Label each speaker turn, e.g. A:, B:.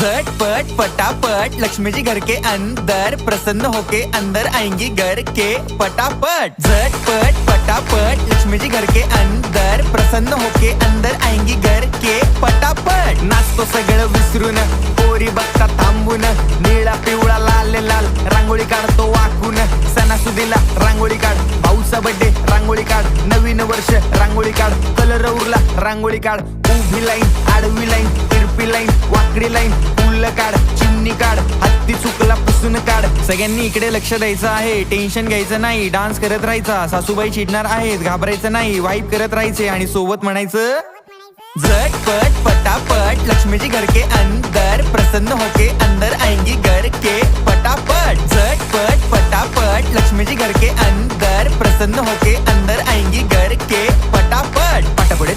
A: झटपट फटाफट लक्ष्मी जी घर के अंदर, प्रसन्न होके अंदर आएंगी घर के फटाफट। झटपट फटाफट लक्ष्मी जी घर के अंदर, प्रसन्न होके अंदर आएंगी घर के फटाफट। नाचतो सगळं विसरून, पोरी बघता थांबून, निळा पिवळा लाल लाल रांगोळी काढतो वाकून। सणासुदीला रांगोळी काढ, भाऊचा बर्थडे रांगोळी काढ, नवीन वर्ष रांगोळी काढ, कलर उरला रांगोळी काढ। उभी लाईन, आडवी लाईन, तिरपी लाईन, वाकडी लाईन, फुल काढ, चिमणी काढ, हत्ती चुकला पुसून काढ। सगळ्यांनी इकडे लक्ष द्यायचं आहे, टेन्शन घ्यायचं नाही, डान्स करत राहायचा। सासूबाई चिडणार आहेत, घाबरायचं नाही, वाईप करत राहायचे आणि सोबत म्हणायचं झटपट फटाफट लक्ष्मी जी घर के अंदर, प्रसन्न होके अंदर आएंगी घर के फटाफट। झटपट फटाफट लक्ष्मी जी घर के अंदर, प्रसन्न होके अंदर आएंगी घर के फटाफट। पाटापुढे